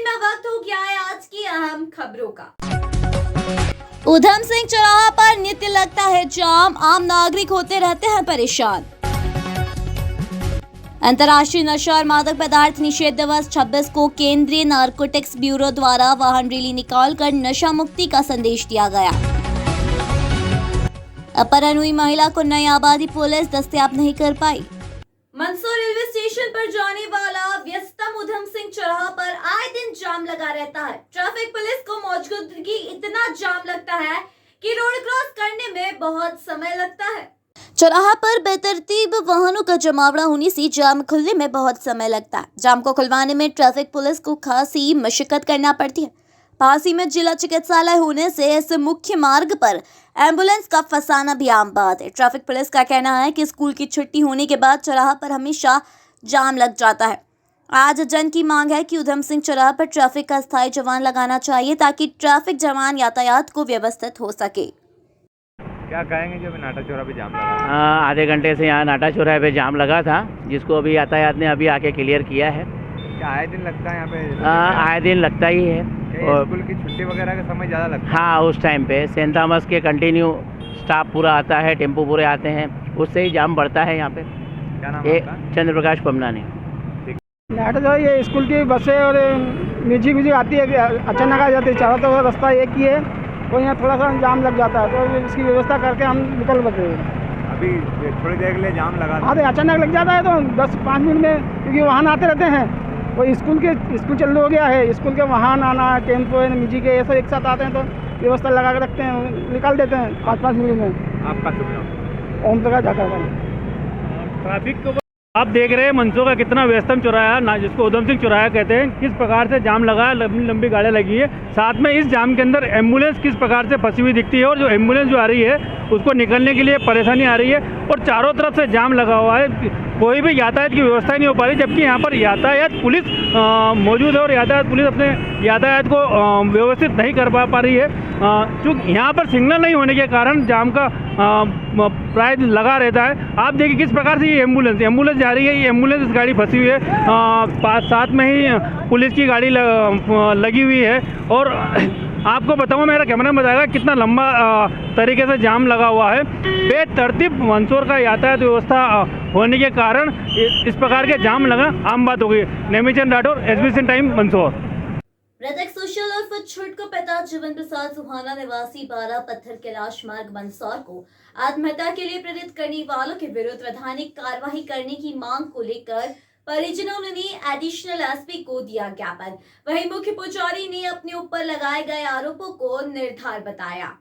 में वक्त हो गया है आज की अहम खबरों का। ऊधम सिंह चौराहा पर नित्य लगता है जाम, आम नागरिक होते रहते हैं परेशान। अंतर्राष्ट्रीय नशा और मादक पदार्थ निषेध दिवस 26 को केंद्रीय नारकोटिक्स ब्यूरो द्वारा वाहन रैली निकालकर नशा मुक्ति का संदेश दिया गया। अपहरण हुई महिला को नई आबादी पुलिस दस्तयाब नहीं कर पाई। मंदसौर रेलवे स्टेशन पर जाने वाला व्यस्तम ऊधम सिंह चौराहा पर आए दिन जाम लगा रहता है। ट्रैफिक पुलिस को मौजूदगी इतना जाम लगता है कि रोड क्रॉस करने में बहुत समय लगता है। चौराहा पर बेतरतीब वाहनों का जमावड़ा होने से जाम खुलने में बहुत समय लगता है। जाम को खुलवाने में ट्रैफिक पुलिस को खासी मशक्कत करना पड़ती है। पास ही में जिला चिकित्सालय होने से इस मुख्य मार्ग पर एम्बुलेंस का फंसाना भी आम बात है। ट्रैफिक पुलिस का कहना है कि स्कूल की छुट्टी होने के बाद चौराहा पर हमेशा जाम लग जाता है। आज जन की मांग है कि ऊधम सिंह चौराहा पर ट्रैफिक का स्थायी जवान लगाना चाहिए ताकि ट्रैफिक जवान यातायात को व्यवस्थित हो सके। क्या कहेंगे जो अभी नाटा चौराहे पे जाम लगा? आधे घंटे से यहाँ नाटा चौराहे पे जाम लगा था, जिसको अभी यातायात ने अभी आके क्लियर किया है। क्या आए दिन लगता है यहाँ पे? आए दिन लगता ही है। और स्कूल की छुट्टी वगैरह का समय ज़्यादा लगता है? हाँ, उस टाइम पे सेंट थॉमस के कंटिन्यू स्टाफ पूरा आता है, टेम्पो पूरे आते हैं, उससे ही जाम बढ़ता है यहाँ पे। क्या नाम है आपका? चंद्र प्रकाश पमनानी। नाटा जो ये स्कूल की बसें और म्यूजिक आती है, अचानक आ जाती है। चारों तरफ रास्ता एक ही है, तो यहाँ थोड़ा सा जाम लग जाता है, तो इसकी व्यवस्था करके हम निकल पड़ते हैं। अभी थोड़ी देर के लिए जाम लगा था। हाँ, तो अचानक लग जाता है तो 10-5 मिनट में, क्योंकि वाहन आते रहते हैं। वो स्कूल चालू हो गया है, स्कूल के वाहन आना, टेम्पो है, म्यूजिक है, ये सब एक साथ आते हैं, तो व्यवस्था लगा के रखते हैं, निकाल देते हैं 5-5 मिनट में। आपका शुभ नाम? ओम प्रकाश झाकर। ट्रैफिक को आप देख रहे हैं मंदसौर का कितना व्यस्तम चौराहा ना, जिसको ऊधम सिंह चौराहा कहते हैं, किस प्रकार से जाम लगा है, लंबी लंबी गाड़ियाँ लगी है। साथ में इस जाम के अंदर एम्बुलेंस किस प्रकार से फंसी हुई दिखती है, और जो एम्बुलेंस जो आ रही है उसको निकलने के लिए परेशानी आ रही है, और चारों तरफ से जाम लगा हुआ है। कोई भी यातायात की व्यवस्था ही नहीं हो पा रही, जबकि यहाँ पर यातायात पुलिस मौजूद है और यातायात पुलिस अपने यातायात को व्यवस्थित नहीं कर पा रही है। क्योंकि यहाँ पर सिग्नल नहीं होने के कारण जाम का प्राय लगा रहता है। आप देखिए किस प्रकार से ये एम्बुलेंस जा रही है, ये एम्बुलेंस गाड़ी फंसी हुई है, साथ में ही पुलिस की गाड़ी लगी हुई है। और आपको बताऊँ, मेरा कैमरा में बताएगा कितना लंबा तरीके से जाम लगा हुआ है। बेतरतीब मंदसौर का यातायात व्यवस्था होने के कारण इस प्रकार के जाम लगा आम बात हो गई। Nemichand Rathore, SBC time, Mandsaur. मृतक सुशील उर्फ छुटको पिता जीवन प्रसाद सुहाना निवासी 12 पत्थर कैलाश मार्ग मंदसौर को आत्महत्या के लिए प्रेरित करने वालों के विरुद्ध वैधानिक कार्रवाई करने की मांग को लेकर परिजनों ने एडिशनल एसपी को दिया ज्ञापन। वहीं मुख्य पुजारी ने अपने ऊपर लगाए गए आरोपों को निर्धार बताया।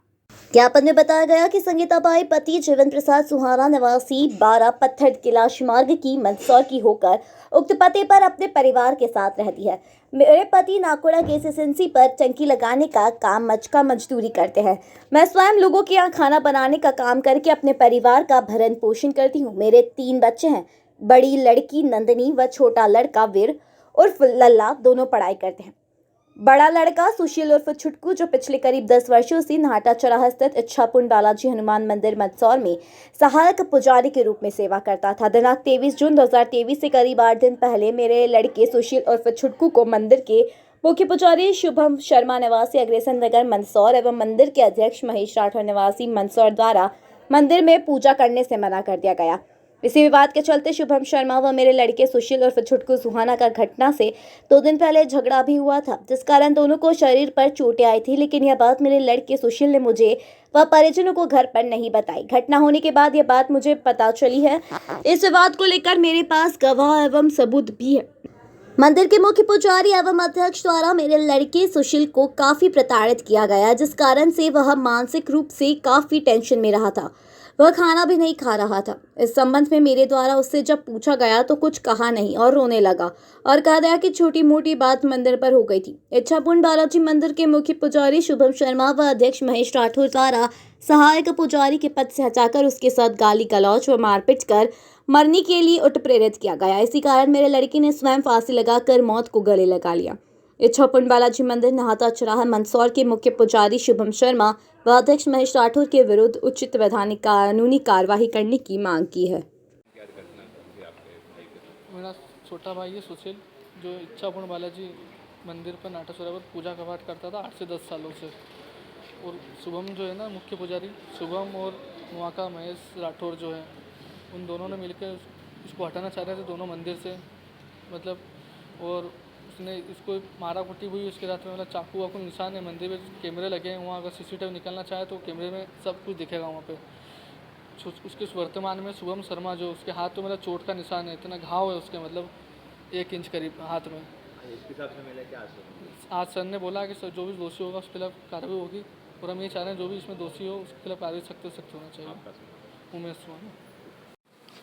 ज्ञापन में बताया गया कि संगीताबाई पति जीवन प्रसाद सुहाना निवासी 12 पत्थर कैलाश मार्ग की मंदसौर की होकर उक्त पते पर अपने परिवार के साथ रहती है। मेरे पति नाकोड़ा केसीएसएनसी पर टंकी लगाने का काम मचका मजदूरी करते हैं। मैं स्वयं लोगों के यहाँ खाना बनाने का काम करके अपने परिवार का भरण पोषण करती हूँ। मेरे 3 बच्चे हैं, बड़ी लड़की नंदिनी व छोटा लड़का वीर उर्फ लल्ला, दोनों पढ़ाई करते हैं। बड़ा लड़का सुशील उर्फ छुटकू, जो पिछले करीब 10 वर्षों से नाटा चौराहा स्थित इच्छापुर बालाजी हनुमान मंदिर मंदसौर में सहायक पुजारी के रूप में सेवा करता था। दिनांक 23 जून 2023 से करीब 8 दिन पहले मेरे लड़के सुशील उर्फ छुटकू को मंदिर के मुख्य पुजारी शुभम शर्मा निवासी अग्रसेन नगर मंदसौर एवं मंदिर के अध्यक्ष महेश राठौर निवासी मंदसौर द्वारा मंदिर में पूजा करने से मना कर दिया गया। इसी विवाद के चलते शुभम शर्मा व मेरे लड़के सुशील उर्फ छुटकू सुहाना का घटना से 2 दिन पहले झगड़ा भी हुआ था, जिस कारण दोनों को शरीर पर चोटें आई थी। लेकिन यह बात मेरे लड़के सुशील ने मुझे व परिजनों को घर पर नहीं बताई। घटना होने के बाद यह बात मुझे पता चली है। इस विवाद को लेकर मेरे पास गवाह एवं सबूत भी है। मंदिर के मुख्य पुजारी एवं अध्यक्ष द्वारा मेरे लड़के सुशील को काफी प्रताड़ित किया गया, जिस कारण से वह मानसिक रूप से काफी टेंशन में रहा था। वह खाना भी नहीं खा रहा था। इस संबंध में मेरे द्वारा उससे जब पूछा गया तो कुछ कहा नहीं और रोने लगा और कहा गया कि छोटी मोटी बात मंदिर पर हो गई थी। इच्छापुर बालाजी मंदिर के मुख्य पुजारी शुभम शर्मा व अध्यक्ष महेश राठौर द्वारा सहायक पुजारी के पद से हटाकर उसके साथ गाली गलौज व मारपीट कर मरने के लिए उत्प्रेरित किया गया। इसी कारण मेरे लड़के ने स्वयं फांसी लगाकर मौत को गले लगा लिया। इच्छापुर बालाजी मंदिर नाटा चौराहा मंदसौर के मुख्य पुजारी शुभम शर्मा व अध्यक्ष महेश राठौर के विरुद्ध उचित वैधानिक कानूनी कार्रवाई करने की मांग की है। मेरा छोटा भाई है सुशील, जो इच्छापुर बालाजी मंदिर पर नाटाचौरा पर पूजा का पाठ करता था 8 से 10 सालों से। और शुभम जो है ना मुख्य पुजारी, शुभम और वहाँ का महेश राठौर जो है, उन दोनों ने मिलकर इसको हटाना चाह रहे थे दोनों मंदिर से, मतलब। और उसने इसको मारा कुटी हुई, उसके साथ में मतलब चाकू वाकू निशान है। मंदिर में कैमरे लगे हैं, वहाँ अगर सीसीटीवी निकालना चाहे तो कैमरे में सब कुछ दिखेगा वहाँ पे। उसके वर्तमान में शुभम शर्मा जो, उसके हाथ में मतलब चोट का निशान है, इतना घाव है उसके, मतलब 1 इंच करीब हाथ में। इसके साथ में मिले क्या आज सर ने बोला कि सर जो भी दोषी होगा उसके खिलाफ कार्रवाई होगी, और हम ये चाह रहे हैं जो भी इसमें दोषी हो उसके खिलाफ कार्रवाई सख्त से सख्त होना चाहिए। उमेश सुहाना।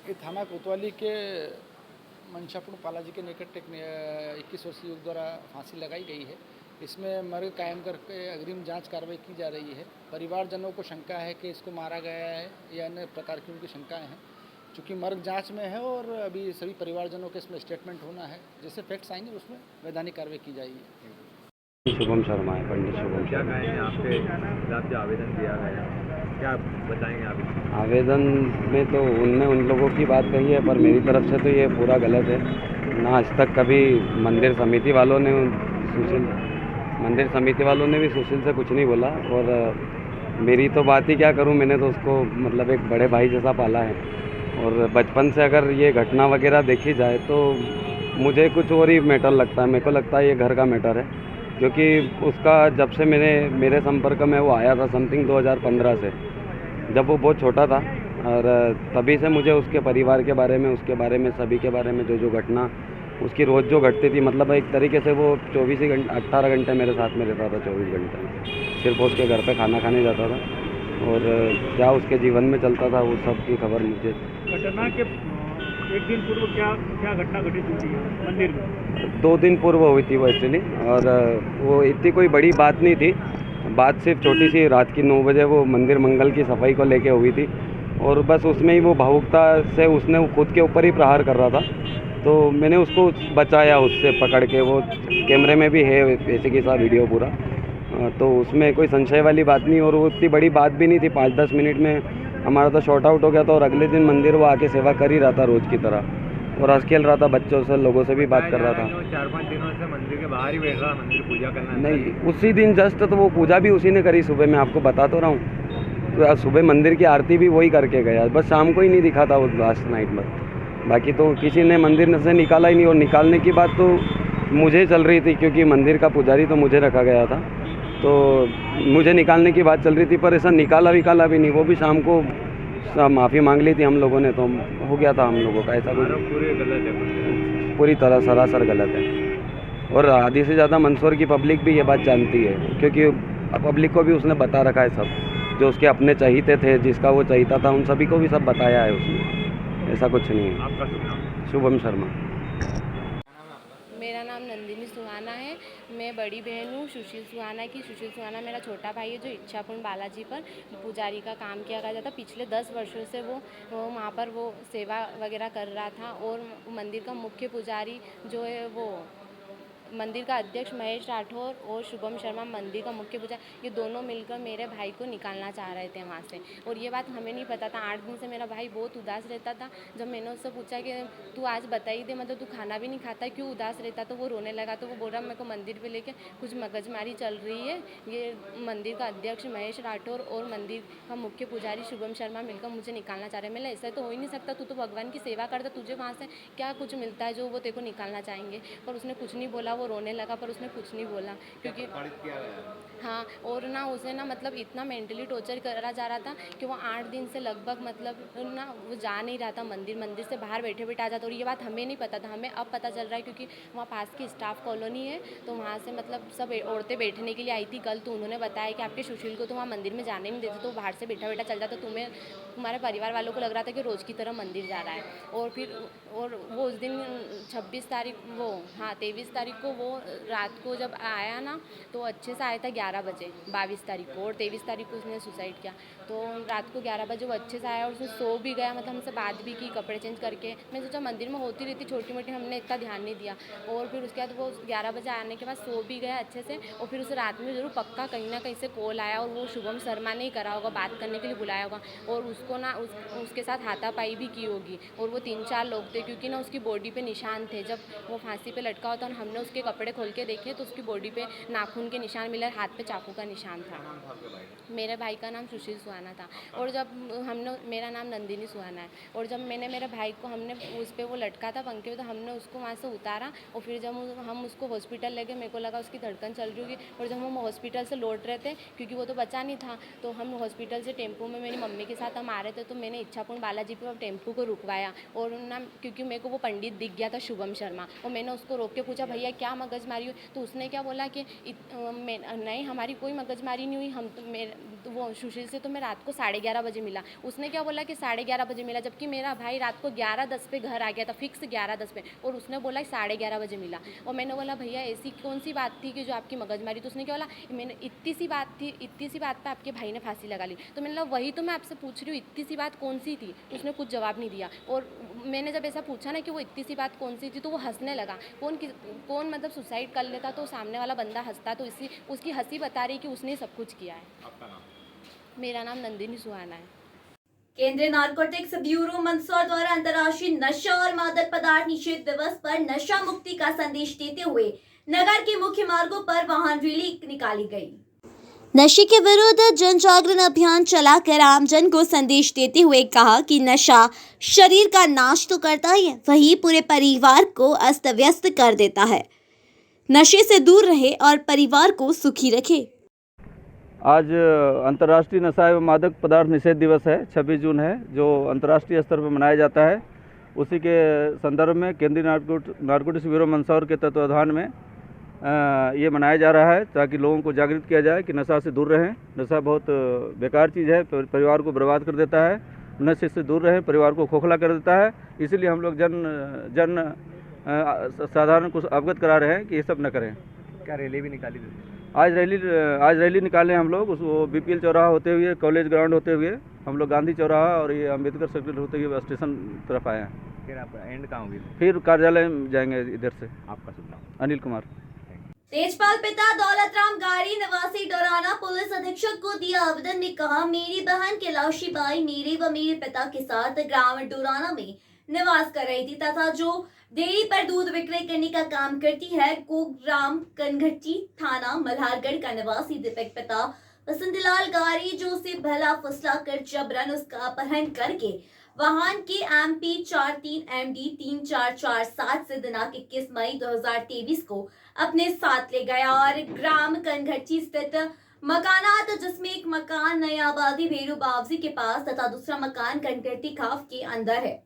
ये थाना कोतवाली के मंशापुर बालाजी के निकट एक 21 वर्षीय युवक द्वारा फांसी लगाई गई है। इसमें मर्ग कायम करके अग्रिम जांच कार्रवाई की जा रही है। परिवारजनों को शंका है कि इसको मारा गया है या अन्य प्रकार की उनकी शंकाएं हैं। चूँकि मर्ग जांच में है और अभी सभी परिवारजनों के इसमें स्टेटमेंट होना है, जैसे फैक्ट्स आएंगे उसमें वैधानिक कार्रवाई की जाएगी। शुभम शर्मा है, पंडित शुभम क्या शर्मा। कहेंगे आपके खिलाफ जो आवेदन दिया गया, क्या बताएंगे आप? आवेदन में तो उनने उन लोगों की बात कही है, पर मेरी तरफ से तो ये पूरा गलत है ना। आज तक कभी मंदिर समिति वालों ने भी सुशील से कुछ नहीं बोला, और मेरी तो बात ही क्या करूं, मैंने तो उसको मतलब एक बड़े भाई जैसा पाला है। और बचपन से अगर ये घटना वगैरह देखी जाए तो मुझे कुछ और ही मैटर लगता है। मेरे को लगता है ये घर का मैटर है, क्योंकि उसका जब से मेरे संपर्क में वो आया था समथिंग 2015 से, जब वो बहुत छोटा था, और तभी से मुझे उसके परिवार के बारे में, उसके बारे में, सभी के बारे में जो घटना उसकी रोज़ जो घटती थी, मतलब एक तरीके से वो 24 घंटे 18 घंटे मेरे साथ में रहता था। 24 घंटे में सिर्फ उसके घर पे खाना खाने जाता था, और क्या उसके जीवन में चलता था वो सब की खबर मुझे। घटना के एक दिन पूर्व क्या घटना घटित हुई थी मंदिर में? 2 दिन पूर्व हुई थी वो एक्चुअली, और वो इतनी कोई बड़ी बात नहीं थी। बात सिर्फ छोटी सी, रात की 9 बजे वो मंदिर मंगल की सफाई को लेके हुई थी, और बस उसमें ही वो भावुकता से उसने खुद के ऊपर ही प्रहार कर रहा था। तो मैंने उसको बचाया उससे पकड़ के। वो कैमरे में भी है ऐसे की सा वीडियो पूरा, तो उसमें कोई संशय वाली बात नहीं। और वो इतनी बड़ी बात भी नहीं थी, 5-10 मिनट में हमारा तो शॉर्ट आउट हो गया था। और अगले दिन मंदिर वो आके सेवा कर ही रहा था रोज़ की तरह, और हंस खेल रहा था, बच्चों से, लोगों से भी बात कर रहा था। 4-5 दिनों से मंदिर के बाहर ही बैठ रहा, मंदिर पूजा करना नहीं, उसी दिन जस्ट तो वो पूजा भी उसी ने करी सुबह, मैं आपको बता तो रहा हूँ। तो सुबह मंदिर की आरती भी वही करके गया, बस शाम को ही नहीं दिखा था वो लास्ट नाइट में। बाकी तो किसी ने मंदिर से निकाला ही नहीं। और निकालने की बात तो मुझे चल रही थी, क्योंकि मंदिर का पुजारी तो मुझे रखा गया था, तो मुझे निकालने की बात चल रही थी। पर ऐसा निकाला भी नहीं, वो भी शाम को माफ़ी मांग ली थी हम लोगों ने, तो हो गया था हम लोगों का। ऐसा कुछ पूरे गलत है, पूरी तरह सरासर गलत है। और आधी से ज़्यादा मंदसौर की पब्लिक भी ये बात जानती है, क्योंकि पब्लिक को भी उसने बता रखा है सब। जो उसके अपने चहीते थे, जिसका वो चाहता था, उन सभी को भी सब बताया है उसने। ऐसा कुछ नहीं है। आपका शुभ नाम? शुभम शर्मा। मेरा नाम नंदिनी सुहाना है। मैं बड़ी बहन हूँ सुशील सुहाना की। सुशील सुहाना मेरा छोटा भाई है, जो इच्छापुर बालाजी पर पुजारी का काम किया गया था। पिछले 10 वर्षों से वो वहाँ पर वो सेवा वगैरह कर रहा था। और मंदिर का मुख्य पुजारी जो है वो मंदिर का अध्यक्ष महेश राठौर और शुभम शर्मा मंदिर का मुख्य पुजारी, ये दोनों मिलकर मेरे भाई को निकालना चाह रहे थे वहाँ से। और ये बात हमें नहीं पता था। 8 दिन से मेरा भाई बहुत उदास रहता था। जब मैंने उससे पूछा कि तू आज बता ही दे, मतलब तू खाना भी नहीं खाता, क्यों उदास रहता, तो वो रोने लगा। तो वो बोल रहा मेरे को मंदिर पे लेके कुछ मगजमारी चल रही है। ये मंदिर का अध्यक्ष महेश राठौर और मंदिर का मुख्य पुजारी शुभम शर्मा मिलकर मुझे निकालना चाह रहे हैं। मैं ऐसा तो हो ही नहीं सकता, तू तो भगवान की सेवा करता, तुझे वहाँ से क्या कुछ मिलता है जो वो तेरे को निकालना चाहेंगे। पर उसने कुछ नहीं बोला, वो रोने लगा, पर उसने कुछ नहीं बोला, क्योंकि हाँ। और ना उसे ना मतलब इतना मेंटली टॉर्चर करा जा रहा था कि वो 8 दिन से लगभग मतलब ना वो जा नहीं रहा था मंदिर से बाहर बैठे आ जाता। और ये बात हमें नहीं पता था, हमें अब पता चल रहा है, क्योंकि वहाँ पास की स्टाफ कॉलोनी है, तो वहाँ से मतलब सब औरतें बैठने के लिए आई थी कल। तो उन्होंने बताया कि आपके सुशील को तो वहाँ मंदिर में जाने नहीं देते, तो बाहर से बैठा चल जाता। तुम्हारे परिवार वालों को लग रहा था कि रोज़ की तरह मंदिर जा रहा है। और वो उस दिन 26 तारीख 23 तारीख को वो रात को जब आया ना, तो अच्छे से आया था 11 बजे 22 तारीख को, और 23 तारीख को उसने सुसाइड किया। तो रात को 11 बजे वो अच्छे से आया और उसने सो भी गया, मतलब हमसे बात भी की कपड़े चेंज करके। मैं सोचा मंदिर में होती रहती छोटी मोटी, हमने इतना ध्यान नहीं दिया। और फिर उसके बाद वो 11 बजे आने के बाद सो भी गया अच्छे से। और फिर उसे रात में ज़रूर पक्का कहीं ना कहीं से कॉल आया, और वो शुभम शर्मा ने ही करा होगा, बात करने के लिए बुलाया होगा। और उसको ना उसके साथ हाथापाई भी की होगी। और वो 3-4 लोग थे, क्योंकि ना उसकी बॉडी पे निशान थे। जब वो फांसी पे लटका होता, और हमने उसके उसके कपड़े खोल के देखे तो उसकी बॉडी पे नाखून के निशान मिले, हाथ पे चाकू का निशान था। मेरे भाई का नाम सुशील सुहाना था और जब हमने, मेरा नाम नंदिनी सुहाना है, और जब मैंने मेरे भाई को, हमने उस पर वो लटका था पंखे पे, तो हमने उसको वहाँ से उतारा और फिर जब हम उसको हॉस्पिटल ले गए, मेरे को लगा उसकी धड़कन चल रही होगी, और जब हम हॉस्पिटल से लौट रहे थे क्योंकि वो तो बचा नहीं था, तो हम हॉस्पिटल से टेम्पो में मेरी मम्मी के साथ हम आ रहे थे, तो मैंने इच्छापुर बालाजी पे टेम्पो को रुकवाया और ना, क्योंकि मेरे को वो पंडित दिख गया था शुभम शर्मा, और मैंने उसको रोक के पूछा भैया क्या मगजमारी हुई, तो उसने क्या बोला कि नहीं हमारी कोई मगजमारी नहीं हुई, हम तो वो सुशील से तो मैं रात को 11:30 बजे मिला। उसने क्या बोला कि 11:30 बजे मिला, जबकि मेरा भाई रात को 11:10 पे घर आ गया था, फिक्स 11:10 पे, और उसने बोला 11:30 बजे मिला। और मैंने बोला भैया ऐसी कौन सी बात थी कि जो आपकी मगजमारी, तो उसने क्या बोला मैंने इतनी सी बात थी, इतनी सी बात पे आपके भाई ने फांसी लगा ली। तो मैंने बोला वही तो मैं आपसे पूछ रही हूँ, इतनी सी बात कौन सी थी, तो उसने कुछ जवाब नहीं दिया। और मैंने जब ऐसा पूछा ना कि वो इतनी सी बात कौन सी थी, तो वो हंसने लगा। कौन मतलब सुसाइड कर लेता तो सामने वाला बंदा हंसता, तो इसी उसकी हंसी बता रही कि उसने सब कुछ किया है। आपका नाम? मेरा नाम नंदिनी सुहाना है। केंद्रीय नारकोटिक्स ब्यूरो मंदसौर द्वारा अंतर्राष्ट्रीय नशा और मादक पदार्थ निषेध दिवस पर नशा मुक्ति का संदेश देते हुए नगर के मुख्य मार्गों पर वाहन रैली निकाली गई। नशे के विरुद्ध जन जागरण अभियान चलाकर आमजन को संदेश देते हुए कहा कि नशा शरीर का नाश तो करता ही है, वही पूरे परिवार को अस्त व्यस्त कर देता है। नशे से दूर रहे और परिवार को सुखी रखे। आज अंतर्राष्ट्रीय नशा एवं मादक पदार्थ निषेध दिवस है, 26 जून है, जो अंतर्राष्ट्रीय स्तर पर मनाया जाता है। उसी के संदर्भ में केंद्रीय नारकोटिक्स ब्यूरो मंदसौर के तत्वाधान में ये मनाया जा रहा है, ताकि लोगों को जागृत किया जाए कि नशा से दूर रहें। नशा बहुत बेकार चीज़ है, परिवार को बर्बाद कर देता है। नशे से दूर रहें, परिवार को खोखला कर देता है। इसीलिए हम लोग साधारण को अवगत करा रहे हैं कि ये सब न करें। क्या रैली भी निकाली थी? आज रैली निकाले हम लोग, वो बीपीएल चौराहा होते हुए, कॉलेज ग्राउंड होते हुए, हम लोग गांधी चौराहा और ये अम्बेडकर सर्किल होते हुए स्टेशन तरफ आए हैं। फिर आप एंड कहाँ होगी? फिर कार्यालय जाएंगे इधर से। आपका शुभ नाम? अनिल कुमार। तेजपाल पिता दौलतराम गारी निवासी डोराना पुलिस अधीक्षक को दिया आवेदन में कहा, मेरी बहन कैलाशी बाई मेरे व मेरे पिता के साथ ग्राम डोराना में निवास कर रही थी तथा जो डेयरी पर दूध विक्रय करने का काम करती है। ग्राम कनघट्टी थाना मल्हारगढ़ का निवासी दीपक पिता वसंतलाल गारी जो उसे भला फुसला कर जबरन उसका अपहरण करके वाहन के MP 43 MD 3447 से दिनांक 21 मई 2023 को अपने साथ ले गया और ग्राम कनघट्टी स्थित मकानात, जिसमें एक मकान नई आबादी भेरू बावजी के पास तथा दूसरा मकान कनघट्टी खाफ के अंदर है।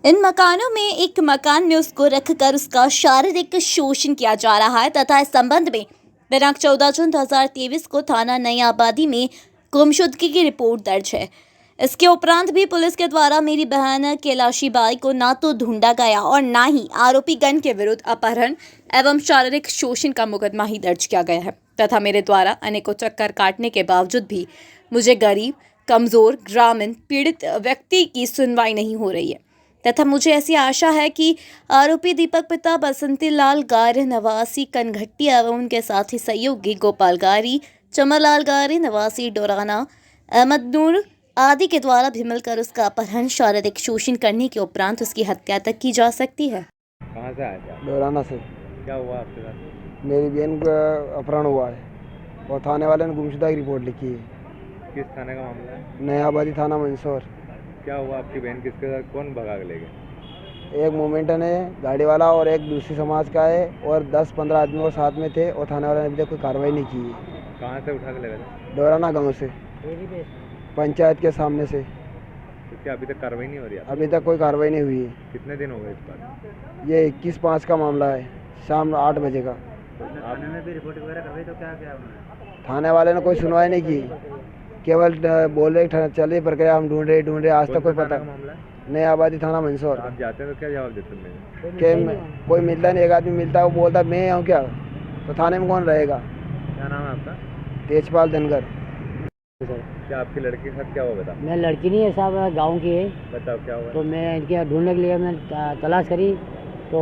इन मकानों में एक मकान में उसको रखकर उसका शारीरिक शोषण किया जा रहा है तथा इस संबंध में दिनांक 14 जून 2023 को थाना नई आबादी में गुमशुदगी की रिपोर्ट दर्ज है। इसके उपरांत भी पुलिस के द्वारा मेरी बहन कैलाशी बाई को ना तो ढूंढा गया और ना ही आरोपी गण के विरुद्ध अपहरण एवं शारीरिक शोषण का मुकदमा ही दर्ज किया गया है तथा मेरे द्वारा अनेकों चक्कर काटने के बावजूद भी मुझे गरीब, कमजोर, ग्रामीण, पीड़ित व्यक्ति की सुनवाई नहीं हो रही है तथा मुझे ऐसी आशा है कि आरोपी दीपक पिता बसंतीलाल गारी निवासी कनघट्टी एवं उनके साथी सहयोगी गोपाल गारी, चमरलाल गारी निवासी डोराना, अहमद नूर आदि के द्वारा भी मिलकर उसका अपहरण, शारीरिक शोषण करने के उपरांत उसकी हत्या तक की जा सकती है। कहाँ से आए थे आप? डोराना से। क्या हुआ आपके साथ? मेरी बहन का अपहरण हुआ है और थाने वाले ने गुमशुदा की रिपोर्ट लिखी है। किस थाने का मामला है? नया आबादी थाना मंदसौर। क्या हुआ आपकी बहन किसके साथ, कौन भगा के ले गए? एक मोमेंटन है गाड़ी वाला और एक दूसरी समाज का है और 10-15 आदमी और साथ में थे और थाने वाले ने अभी तक कोई कार्रवाई नहीं की है। कहाँ से उठा के ले गए? डोराना गांव से, पंचायत के सामने से। तो क्या अभी तक कार्रवाई नहीं हो रही है? अभी तक कोई कार्रवाई नहीं हुई है। कितने दिन हो गए इस बार? ये 21/5 का मामला है, शाम 8 बजे का। थाने में भी रिपोर्ट वगैरह करवाई तो क्या क्या उन्होंने? थाने वाले ने कोई सुनवाई नहीं की, केवल बोल रहे चलिए प्रक्रिया हम ढूंढ रहे आज तक कोई पता। मामला है? नया आबादी थाना मंदसौर। आप जाते हैं तो क्या जवाब देते हैं? कि कोई मिलता नहीं, एक आदमी मिलता है वो बोलता मैं हूँ क्या, तो थाने में कौन रहेगा। क्या नाम है आपका? तेजपाल धनगर। क्या आपकी लड़की के साथ क्या हुआ बता? मैं लड़की नहीं है साहब, गांव की है। बताओ क्या हुआ? तो मैं इनके ढूंढने के लिए मैं तलाश करी, तो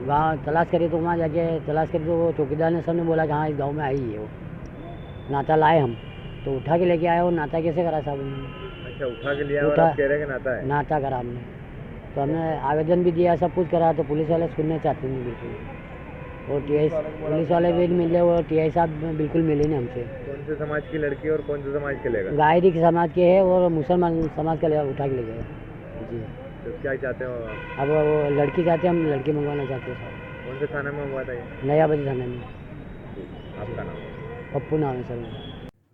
वहाँ तलाश करी तो वहाँ जाके तलाश करी तो वो चौकीदार ने सबने बोला कि हाँ इस गाँव में आई है। वो नाता लाए हम तो उठा के लेके आए। और नाता कैसे करा साहब उन्होंने? अच्छा, उठा के लिया और आप कह रहे हैं कि नाता है? नाता करा हमने, तो हमने आवेदन भी दिया, सब कुछ करा, तो पुलिस वाले सुनने चाहते नहीं बिल्कुल। और टीआई पुलिस वाले भी नहीं मिले और टीआई साहब बिल्कुल मिले नहीं हमसे। कौन से समाज की लड़की और कौन से समाज के लेगा? गायरी समाज के है और मुसलमान समाज का उठा के ले गए जी। तो क्या चाहते हो आप? अब वो लड़की चाहते हैं, हम लड़की मंगवाना चाहते हैं सर। कौन से थाने में हुआ था ये? नया बजे थाने में। आपका नाम? पप्पू नाम है सर मेरा।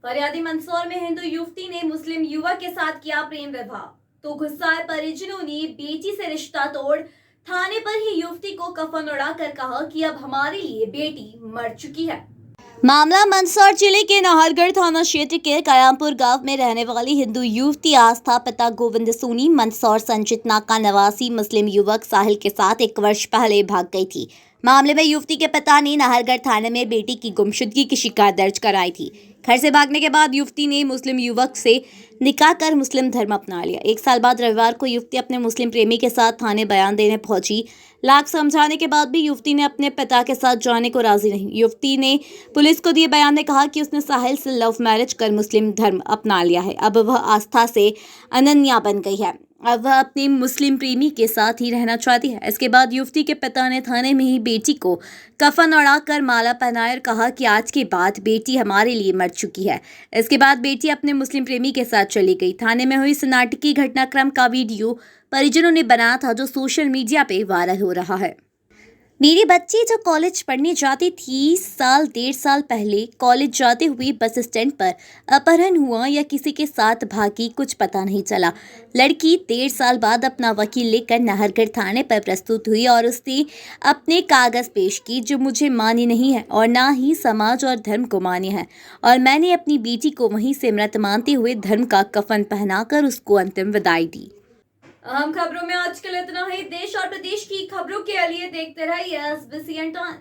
फरियादी मंदसौर में हिंदू युवती ने मुस्लिम युवक के साथ किया प्रेम विवाह, तो गुस्साए परिजनों ने बेटी से रिश्ता तोड़ थाने पर ही युवती को कफन उड़ाकर कहा कि अब हमारे लिए बेटी मर चुकी है। मामला मंदसौर जिले के नाहरगढ़ थाना क्षेत्र के कयामपुर गांव में रहने वाली हिंदू युवती आस्था पिता गोविंद सोनी मंदसौर संचित नाका निवासी मुस्लिम युवक साहिल के साथ 1 वर्ष पहले भाग गई थी। मामले में युवती के पिता ने नाहरगढ़ थाने में बेटी की गुमशुदगी की शिकायत दर्ज कराई थी। घर से भागने के बाद युवती ने मुस्लिम युवक से निकाह कर मुस्लिम धर्म अपना लिया। 1 साल बाद रविवार को युवती अपने मुस्लिम प्रेमी के साथ थाने बयान देने पहुंची। लाख समझाने के बाद भी युवती ने अपने पिता के साथ जाने को राजी नहीं। युवती ने पुलिस को दिए बयान में कहा कि उसने साहिल से लव मैरिज कर मुस्लिम धर्म अपना लिया है। अब वह आस्था से अनन्या बन गई है। अब वह अपने मुस्लिम प्रेमी के साथ ही रहना चाहती है। इसके बाद युवती के पिता ने थाने में ही बेटी को कफन उड़ाकर माला पहनाए और कहा कि आज के बाद बेटी हमारे लिए मर चुकी है। इसके बाद बेटी अपने मुस्लिम प्रेमी के साथ चली गई। थाने में हुई सन्नाटकी घटनाक्रम का वीडियो परिजनों ने बनाया था, जो सोशल मीडिया पे वायरल हो रहा है। मेरी बच्ची जो कॉलेज पढ़ने जाती थी, 1.5 साल पहले कॉलेज जाते हुए बस स्टैंड पर अपहरण हुआ या किसी के साथ भागी, कुछ पता नहीं चला। लड़की 1.5 साल बाद अपना वकील लेकर नाहरगढ़ थाने पर प्रस्तुत हुई और उसने अपने कागज पेश की, जो मुझे मान्य नहीं है और ना ही समाज और धर्म को मान्य है। और मैंने अपनी बेटी को वहीं से मृत मानते हुए धर्म का कफन पहनाकर उसको अंतिम विदाई दी। अहम खबरों में आज के लिए इतना ही। देश और प्रदेश की खबरों के लिए देखते रहिए SBCN टाइम्स।